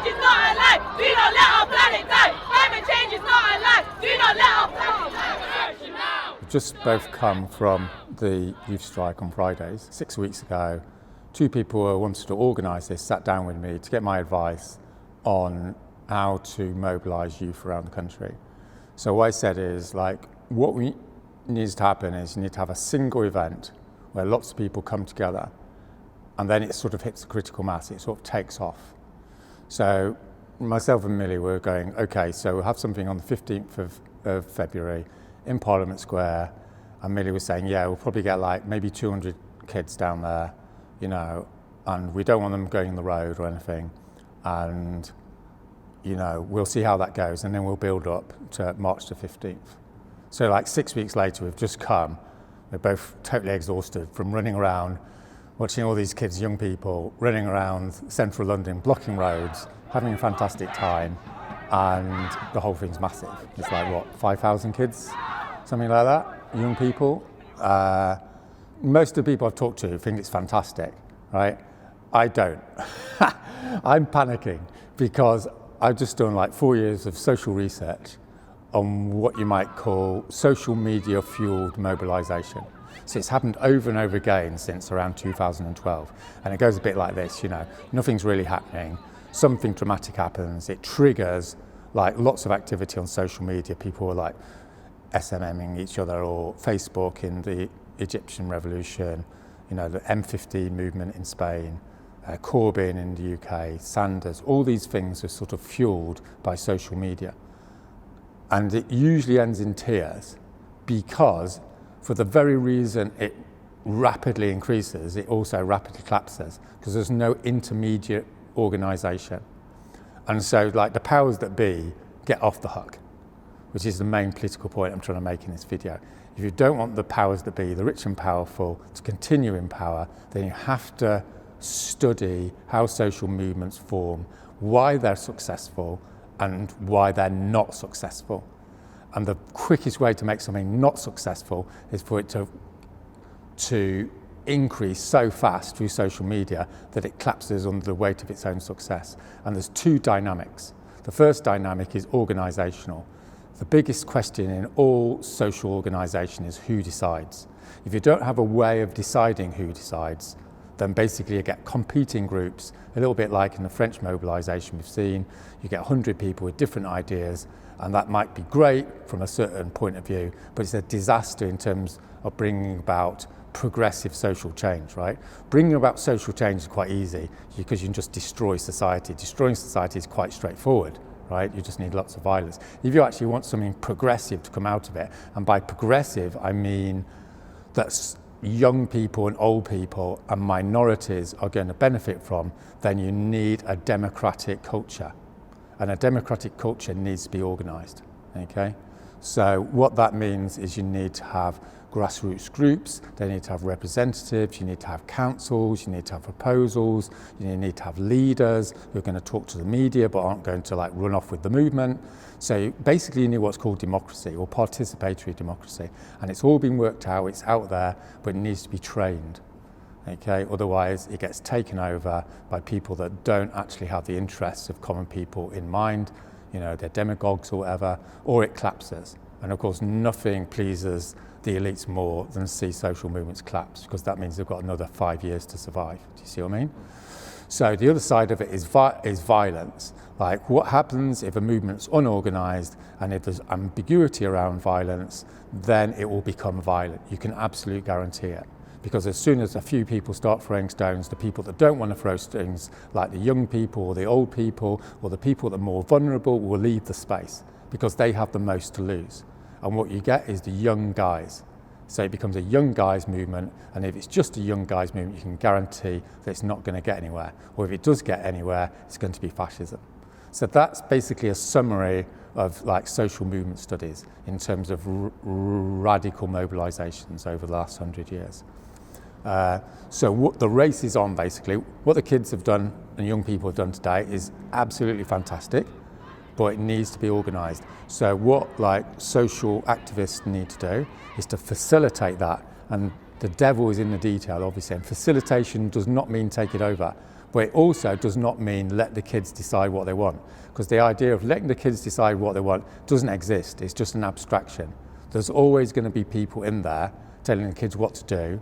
change is not a lie. Do not let our planet die. Climate change is not a lie. Do not let our planet die. We've just both come from the youth strike on Fridays. 6 weeks ago, two people who wanted to organise this sat down with me to get my advice on how to mobilise youth around the country. So what I said is, what needs to happen is you need to have a single event where lots of people come together, and then it sort of hits the critical mass, it sort of takes off. So myself and Millie were going, okay, so we'll have something on the 15th of February in Parliament Square, and Millie was saying, yeah, we'll probably get maybe 200 kids down there, and we don't want them going on the road or anything, and we'll see how that goes, and then we'll build up to March the 15th. So 6 weeks later, we've just come. We're both totally exhausted from running around, watching all these kids, young people, running around central London, blocking roads, having a fantastic time, and the whole thing's massive. It's 5,000 kids, something like that, young people. Most of the people I've talked to think it's fantastic, right? I don't. I'm panicking because I've just done 4 years of social research on what you might call social media fueled mobilisation. So it's happened over and over again since around 2012. And it goes a bit like this, nothing's really happening. Something dramatic happens, it triggers lots of activity on social media. People were SMMing each other, or Facebook in the Egyptian revolution, the M15 movement in Spain, Corbyn in the UK, Sanders, all these things are sort of fueled by social media. And it usually ends in tears because, for the very reason it rapidly increases, it also rapidly collapses because there's no intermediate organisation. And so the powers that be get off the hook, which is the main political point I'm trying to make in this video. If you don't want the powers that be, the rich and powerful, to continue in power, then you have to study how social movements form, why they're successful, and why they're not successful. And the quickest way to make something not successful is for it to increase so fast through social media that it collapses under the weight of its own success. And there's two dynamics. The first dynamic is organisational. The biggest question in all social organisation is who decides. If you don't have a way of deciding who decides, then basically you get competing groups, a little bit like in the French mobilisation we've seen. You get 100 people with different ideas, and that might be great from a certain point of view, but it's a disaster in terms of bringing about progressive social change, right? Bringing about social change is quite easy because you can just destroy society. Destroying society is quite straightforward, right? You just need lots of violence. If you actually want something progressive to come out of it, and by progressive I mean that young people and old people and minorities are going to benefit from, then you need a democratic culture. And a democratic culture needs to be organised, okay? So what that means is you need to have grassroots groups, they need to have representatives, you need to have councils, you need to have proposals, you need to have leaders who are going to talk to the media but aren't going to run off with the movement. So basically you need what's called democracy, or participatory democracy, and it's all been worked out, it's out there, but it needs to be trained. Okay, otherwise it gets taken over by people that don't actually have the interests of common people in mind, they're demagogues or whatever, or it collapses. And of course nothing pleases the elites more than see social movements collapse, because that means they've got another 5 years to survive. Do you see what I mean? So the other side of it is violence. What happens if a movement's unorganised and if there's ambiguity around violence, then it will become violent. You can absolutely guarantee it. Because as soon as a few people start throwing stones, the people that don't want to throw stones, like the young people or the old people or the people that are more vulnerable, will leave the space because they have the most to lose. And what you get is the young guys. So it becomes a young guys movement, and if it's just a young guys movement, you can guarantee that it's not going to get anywhere. Or if it does get anywhere, it's going to be fascism. So that's basically a summary of social movement studies in terms of radical mobilisations over the last 100 years. So what the race is on, basically, what the kids have done and young people have done today is absolutely fantastic, but it needs to be organised. So what social activists need to do is to facilitate that, and the devil is in the detail, obviously, and facilitation does not mean take it over, But it also does not mean let the kids decide what they want, because the idea of letting the kids decide what they want doesn't exist. It's just an abstraction. There's always going to be people in there telling the kids what to do,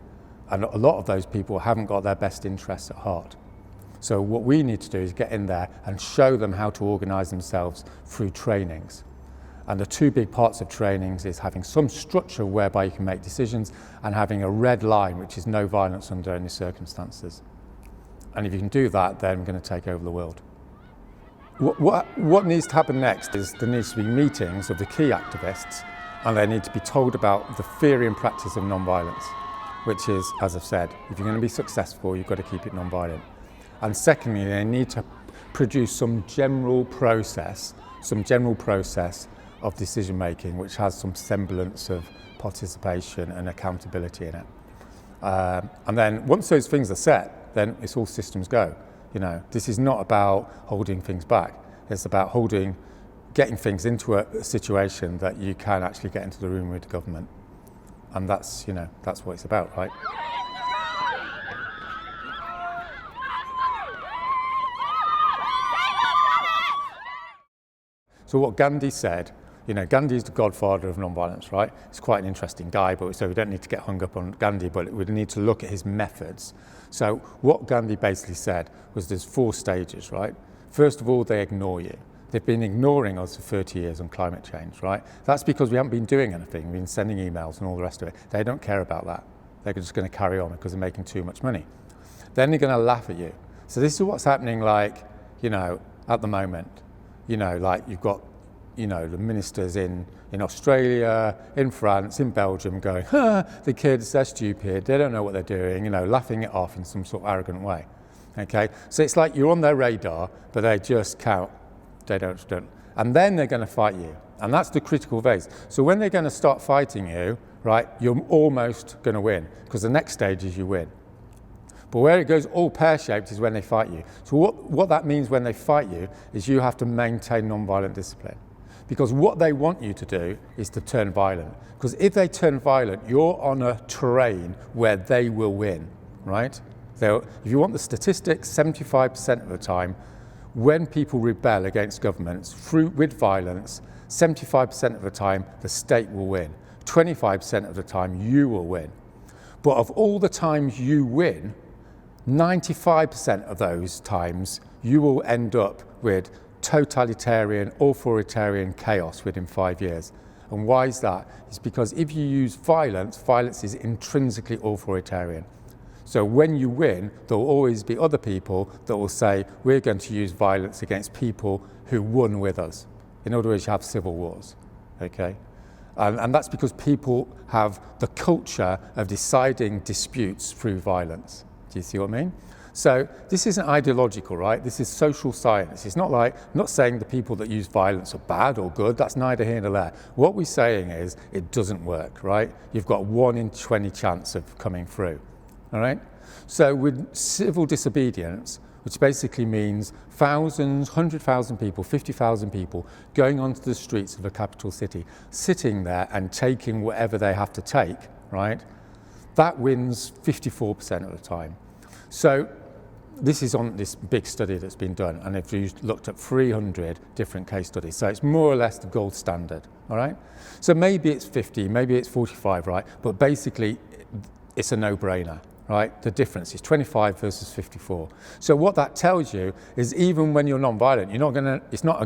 and a lot of those people haven't got their best interests at heart. So what we need to do is get in there and show them how to organise themselves through trainings. And the two big parts of trainings is having some structure whereby you can make decisions, and having a red line, which is no violence under any circumstances. And if you can do that, then we're going to take over the world. What needs to happen next is there needs to be meetings of the key activists, and they need to be told about the theory and practice of non-violence, which is, as I've said, if you're going to be successful, you've got to keep it non-violent. And secondly, they need to produce some general process of decision making, which has some semblance of participation and accountability in it. And then once those things are set, then it's all systems go. You know, this is not about holding things back. It's about getting things into a situation that you can actually get into the room with the government. And that's what it's about, right? So what Gandhi said, Gandhi is the godfather of non-violence, right? He's quite an interesting guy, so we don't need to get hung up on Gandhi, but we need to look at his methods. So what Gandhi basically said was there's 4 stages, right? First of all, they ignore you. They've been ignoring us for 30 years on climate change, right? That's because we haven't been doing anything. We've been sending emails and all the rest of it. They don't care about that. They're just going to carry on because they're making too much money. Then they're going to laugh at you. So this is what's happening, at the moment. Like you've got, the ministers in Australia, in France, in Belgium going, the kids, they're stupid, they don't know what they're doing, laughing it off in some sort of arrogant way. Okay, so it's like you're on their radar, but they just can't, they don't. And then they're going to fight you. And that's the critical phase. So when they're going to start fighting you, right, you're almost going to win, because the next stage is you win. But where it goes all pear-shaped is when they fight you. So what that means when they fight you is you have to maintain non-violent discipline. Because what they want you to do is to turn violent. Because if they turn violent, you're on a terrain where they will win, right? If you want the statistics, 75% of the time, when people rebel against governments with violence, 75% of the time, the state will win. 25% of the time, you will win. But of all the times you win, 95% of those times, you will end up with totalitarian, authoritarian chaos within 5 years. And why is that? It's because if you use violence, violence is intrinsically authoritarian. So when you win, there will always be other people that will say, we're going to use violence against people who won with us. In other words, you have civil wars, okay? And that's because people have the culture of deciding disputes through violence. Do you see what I mean? So this isn't ideological, right? This is social science. It's not saying the people that use violence are bad or good. That's neither here nor there. What we're saying is it doesn't work, right? You've got 1 in 20 chance of coming through, all right? So with civil disobedience, which basically means thousands, 100,000 people, 50,000 people going onto the streets of a capital city, sitting there and taking whatever they have to take, right? That wins 54% of the time. So this is on this big study that's been done, and they've looked at 300 different case studies. So it's more or less the gold standard, all right? So maybe it's 50, maybe it's 45, right? But basically, it's a no-brainer, right? The difference is 25 versus 54. So what that tells you is even when you're non-violent, you're not going to, it's not a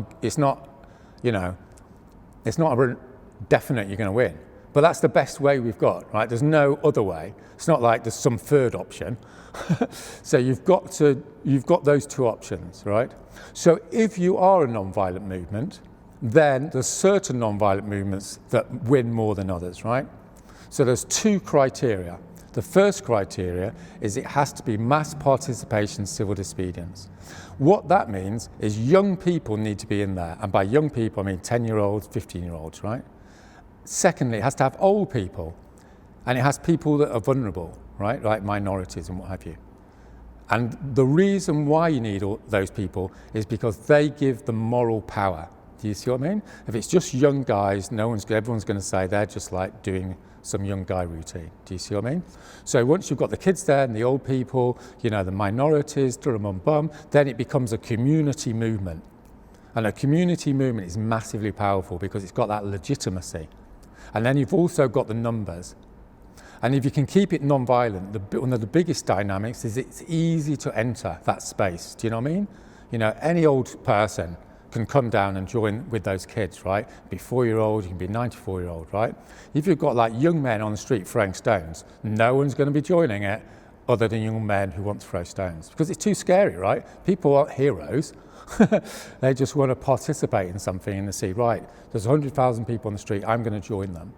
definite you're going to win. But that's the best way we've got, right? There's no other way. It's not like there's some third option. So you've got those 2 options, right? So if you are a non-violent movement, then there's certain non-violent movements that win more than others, right? So there's 2 criteria. The first criteria is it has to be mass participation civil disobedience. What that means is young people need to be in there. And by young people, I mean 10-year-olds, 15-year-olds, right? Secondly, it has to have old people, and it has people that are vulnerable, right? Like minorities and what have you. And the reason why you need all those people is because they give the moral power. Do you see what I mean? If it's just young guys, everyone's going to say they're just like doing some young guy routine. Do you see what I mean? So once you've got the kids there and the old people, you know, the minorities, bum, then it becomes a community movement. And a community movement is massively powerful because it's got that legitimacy. And then you've also got the numbers. And if you can keep it non-violent, one of the biggest dynamics is it's easy to enter that space. Do you know what I mean? You know, any old person can come down and join with those kids, right? Be 4-year-old, you can be 94-year-old, right? If you've got like young men on the street throwing stones, no one's going to be joining it other than young men who want to throw stones because it's too scary, right? People aren't heroes. They just want to participate in something and they see, right, there's 100,000 people on the street, I'm going to join them.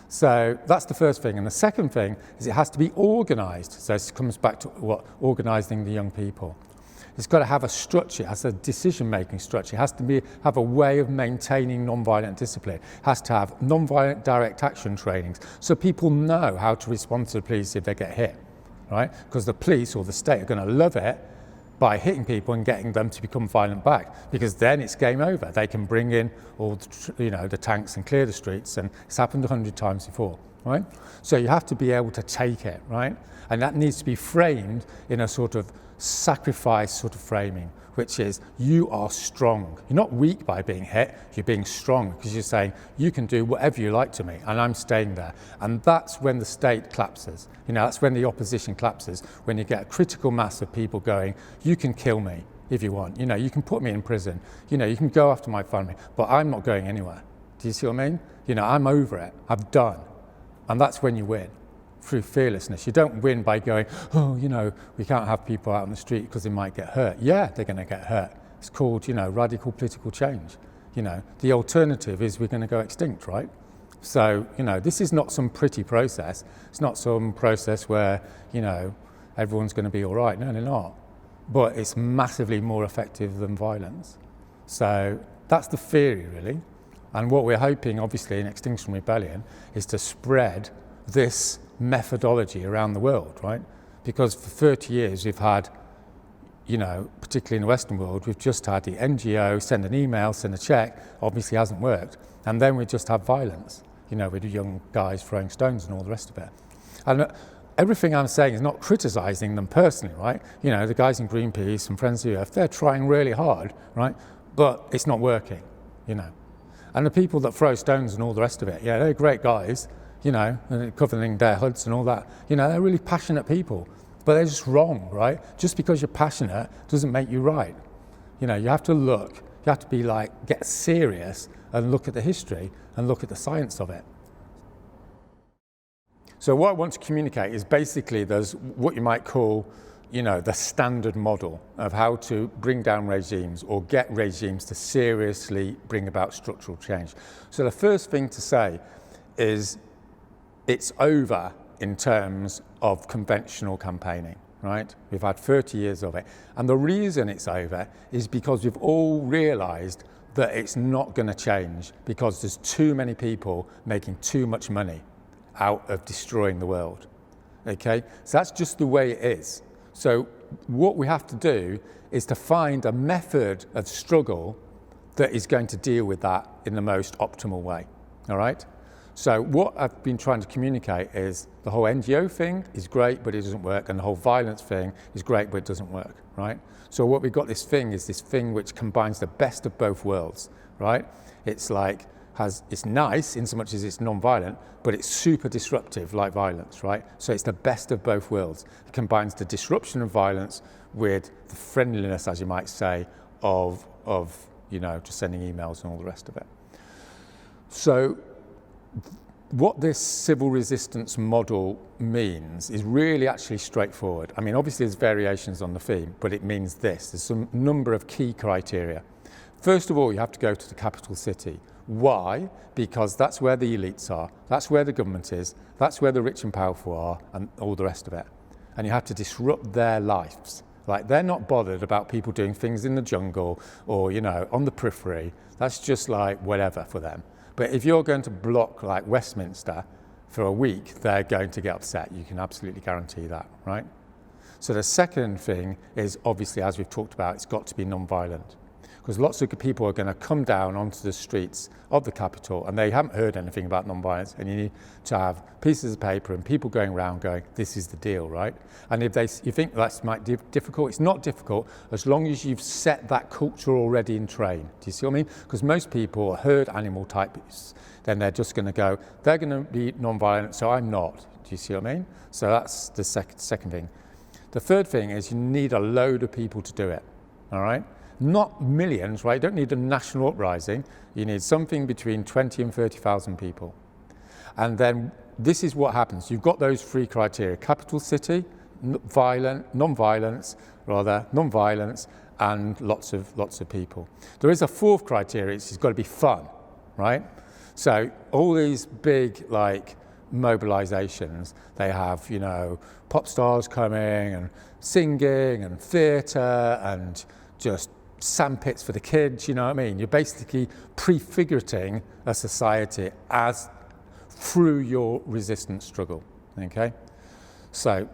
So that's the first thing. And the second thing is it has to be organised. So this comes back to what organising the young people. It's got to have a structure, it has a decision-making structure. It has to have a way of maintaining non-violent discipline. It has to have non-violent direct action trainings so people know how to respond to the police if they get hit, right? Because the police or the state are going to love it by hitting people and getting them to become violent back, because then it's game over. They can bring in all the tanks and clear the streets, and it's happened 100 times before, right? So you have to be able to take it, right? And that needs to be framed in a sort of sacrifice sort of framing, which is you are strong. You're not weak by being hit, you're being strong because you're saying you can do whatever you like to me and I'm staying there. And that's when the state collapses. You know, that's when the opposition collapses, when you get a critical mass of people going, you can kill me if you want, you know, you can put me in prison, you know, you can go after my family, but I'm not going anywhere. Do you see what I mean? You know, I'm over it, I've done. And that's when you win. Through fearlessness. You don't win by going, oh, you know, we can't have people out on the street because they might get hurt. Yeah, they're going to get hurt. It's called, you know, radical political change. You know, the alternative is we're going to go extinct, right? So, you know, this is not some pretty process. It's not some process where, you know, everyone's going to be all right. No, they're not. But it's massively more effective than violence. So that's the theory, really. And what we're hoping, obviously, in Extinction Rebellion is to spread this methodology around the world, right? Because for 30 years we've had, you know, particularly in the Western world, we've just had the NGO send an email, send a check, obviously hasn't worked. And then we just have violence, you know, with the young guys throwing stones and all the rest of it. And everything I'm saying is not criticising them personally, right? You know, the guys in Greenpeace and Friends of the Earth, they're trying really hard, right? But it's not working, you know. And the people that throw stones and all the rest of it, yeah, they're great guys, you know, covering their hoods and all that. You know, they're really passionate people, but they're just wrong, right? Just because you're passionate doesn't make you right. You know, you have to look, you have to be like, get serious and look at the history and look at the science of it. So what I want to communicate is basically there's what you might call, you know, the standard model of how to bring down regimes or get regimes to seriously bring about structural change. So the first thing to say is it's over in terms of conventional campaigning, right? We've had 30 years of it. And the reason it's over is because we've all realised that it's not going to change because there's too many people making too much money out of destroying the world, okay? So that's just the way it is. So what we have to do is to find a method of struggle that is going to deal with that in the most optimal way, all right? So what I've been trying to communicate is the whole NGO thing is great, but it doesn't work, and the whole violence thing is great, but it doesn't work, right? So what we've got this thing which combines the best of both worlds, right? It's like, it's nice in so much as it's non-violent, but it's super disruptive like violence, right? So it's the best of both worlds. It combines the disruption of violence with the friendliness, as you might say, of you know, just sending emails and all the rest of it. So what this civil resistance model means is really actually straightforward. I mean, obviously there's variations on the theme, but it means this. There's some number of key criteria. First of all, you have to go to the capital city. Why? Because that's where the elites are, that's where the government is, that's where the rich and powerful are, and all the rest of it. And you have to disrupt their lives. Like, they're not bothered about people doing things in the jungle or, you know, on the periphery. That's just like whatever for them. But if you're going to block like Westminster for a week, they're going to get upset. You can absolutely guarantee that, right? So the second thing is, obviously, as we've talked about, it's got to be non-violent. Because lots of people are going to come down onto the streets of the capital and they haven't heard anything about non-violence, and you need to have pieces of paper and people going around going, this is the deal, right? And if you think that might be difficult, it's not difficult as long as you've set that culture already in train. Do you see what I mean? Because most people are herd animal types, then they're just going to go, they're going to be non-violent, so I'm not. Do you see what I mean? So that's the second thing. The third thing is you need a load of people to do it, all right? Not millions, right? You don't need a national uprising. You need something between 20 and 30,000 people. And then this is what happens. You've got those three criteria: capital city, non-violence, and lots of people. There is a fourth criteria. It's got to be fun, right? So all these big mobilizations, they have, pop stars coming and singing and theatre and just sandpits for the kids, you know what I mean? You're basically prefiguring a society as through your resistance struggle, okay? So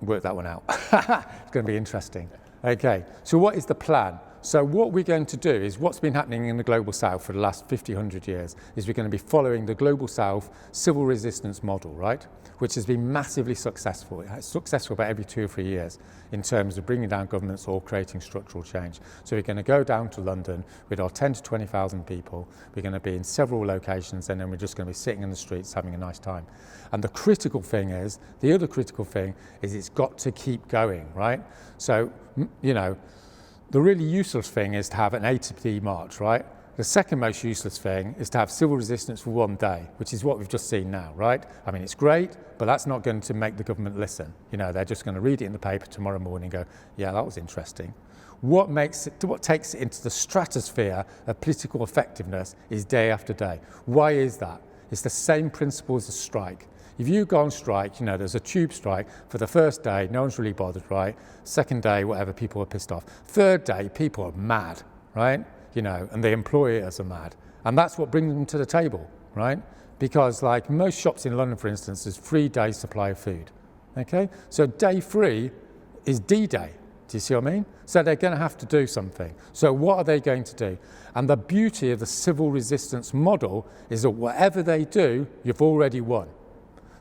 work that one out. It's going to be interesting. Okay, so what is the plan? So what we're going to do is what's been happening in the Global South for the last 50, 100 years is we're going to be following the Global South civil resistance model, right? Which has been massively successful. It's successful about every 2 or 3 years in terms of bringing down governments or creating structural change. So we're going to go down to London with our 10 to 20,000 people. We're going to be in several locations, and then we're just going to be sitting in the streets having a nice time. And the other critical thing is it's got to keep going, right? So, the really useless thing is to have an A to B march, right? The second most useless thing is to have civil resistance for one day, which is what we've just seen now, right? I mean, it's great, but that's not going to make the government listen. They're just going to read it in the paper tomorrow morning and go, yeah, that was interesting. What takes it into the stratosphere of political effectiveness is day after day. Why is that? It's the same principle as a strike. If you go on strike, there's a tube strike. For the first day, no one's really bothered, right? Second day, whatever, people are pissed off. Third day, people are mad, right? And the employers are mad. And that's what brings them to the table, right? Because most shops in London, for instance, there's 3 days supply of food, okay? So day 3 is D-Day. Do you see what I mean? So they're going to have to do something. So what are they going to do? And the beauty of the civil resistance model is that whatever they do, you've already won.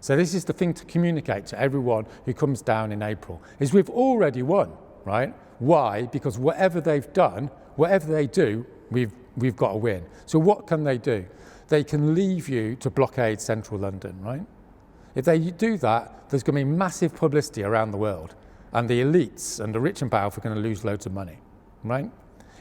So this is the thing to communicate to everyone who comes down in April, is we've already won, right? Why? Because whatever they've done, whatever they do, we've got to win. So what can they do? They can leave you to blockade central London, right? If they do that, there's going to be massive publicity around the world, and the elites and the rich and powerful are going to lose loads of money, right?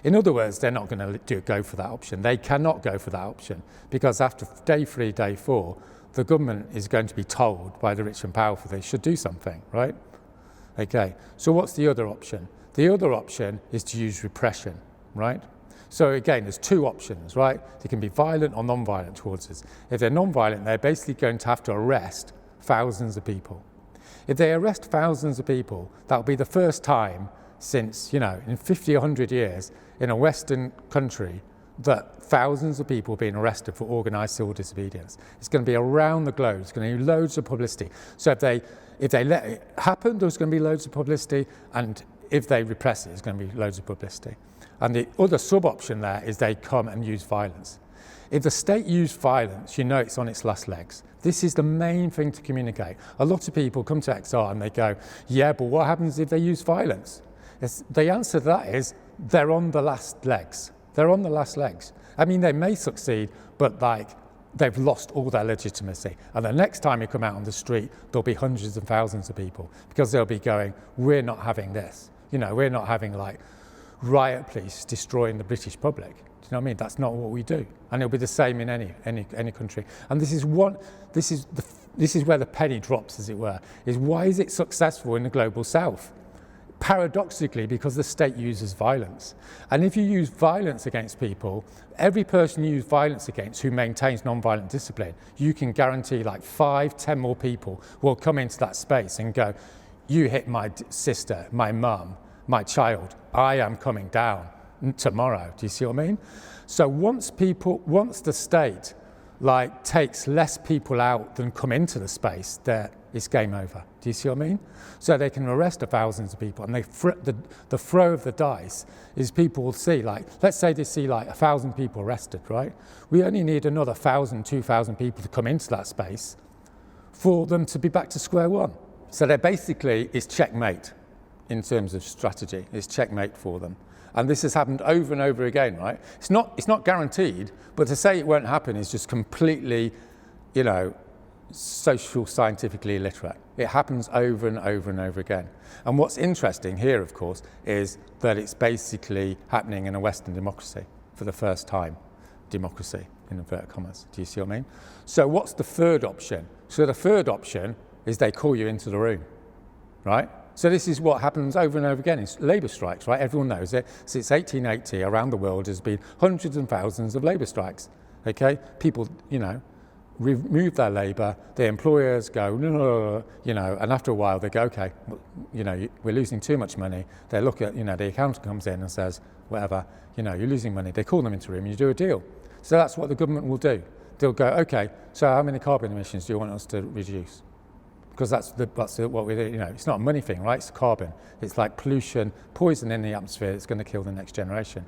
In other words, they're not going to go for that option. They cannot go for that option, because after day 3, day 4, the government is going to be told by the rich and powerful they should do something, right? Okay, so what's the other option? The other option is to use repression, right? So again, there's 2 options, right? They can be violent or non-violent towards us. If they're non-violent, they're basically going to have to arrest thousands of people. If they arrest thousands of people, that'll be the first time since, in 50 or 100 years in a Western country that thousands of people are being arrested for organised civil disobedience. It's going to be around the globe. It's going to be loads of publicity. So if they let it happen, there's going to be loads of publicity, and if they repress it, there's going to be loads of publicity. And the other sub-option there is they come and use violence. If the state used violence, it's on its last legs. This is the main thing to communicate. A lot of people come to XR and they go, yeah, but what happens if they use violence? The answer to that is they're on the last legs. They're on the last legs. I mean, they may succeed, but they've lost all their legitimacy. And the next time you come out on the street, there'll be hundreds of thousands of people, because they'll be going, we're not having this. We're not having riot police destroying the British public. Do you know what I mean? That's not what we do. And it'll be the same in any country. And this is where the penny drops, as it were, is why is it successful in the Global South? Paradoxically, because the state uses violence. And if you use violence against people, every person you use violence against who maintains non-violent discipline, you can guarantee 5, 10 more people will come into that space and go, you hit my sister, my mum, my child, I am coming down tomorrow. Do you see what I mean? So once the state takes less people out than come into the space, it's game over. Do you see what I mean? So they can arrest thousands of people, and the throw of the dice is people will see, like, let's say they see like 1,000 people arrested, right? We only need another 1,000, 2,000 people to come into that space for them to be back to square one. So they're basically, it's checkmate in terms of strategy. It's checkmate for them. And this has happened over and over again, right? It's not guaranteed, but to say it won't happen is just completely, you know, social scientifically illiterate. It happens over and over and over again. And what's interesting here, of course, is that it's basically happening in a Western democracy for the first time. Democracy, in inverted commas. Do you see what I mean? So what's the third option? So the third option is they call you into the room, right? So this is what happens over and over again. It's labour strikes, right? Everyone knows it. Since 1880, around the world, there's been hundreds and thousands of labour strikes, okay? People, you know, remove their labour, the employers go, no, you know, and after a while they go, okay, you know, we're losing too much money. They look at, you know, the accountant comes in and says, whatever, you know, you're losing money. They call them into a room and you do a deal. So that's what the government will do. They'll go, okay, so how many carbon emissions do you want us to reduce? Because that's what we do, you know, it's not a money thing, right? It's carbon. It's like pollution, poison in the atmosphere that's going to kill the next generation.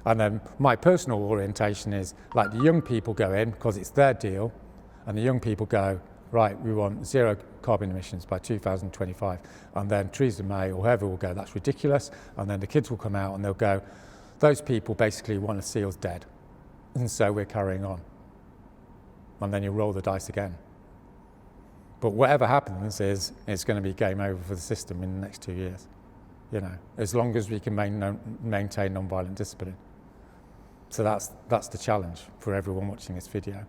And then my personal orientation is like the young people go in because it's their deal, and the young people go, right, we want 0 carbon emissions by 2025. And then Theresa May or whoever will go, that's ridiculous. And then the kids will come out and they'll go, those people basically want to see us dead. And so we're carrying on. And then you roll the dice again. But whatever happens is it's going to be game over for the system in the next 2 years, you know, as long as we can maintain non-violent discipline. So that's the challenge for everyone watching this video,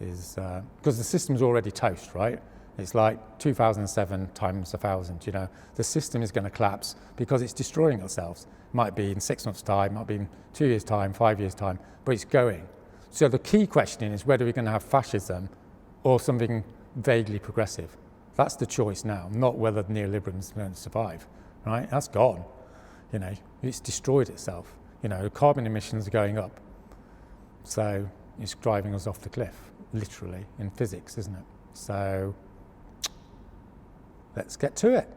is because the system's already toast, right? It's like 2007 times 1,000, you know. The system is going to collapse because it's destroying itself. It might be in 6 months' time, might be in 2 years' time, 5 years' time, but it's going. So the key question is whether we're going to have fascism or something vaguely progressive. That's the choice now, not whether neoliberalism is going to survive, right? That's gone. You know, it's destroyed itself. You know, carbon emissions are going up. So it's driving us off the cliff, literally, in physics, isn't it? So let's get to it.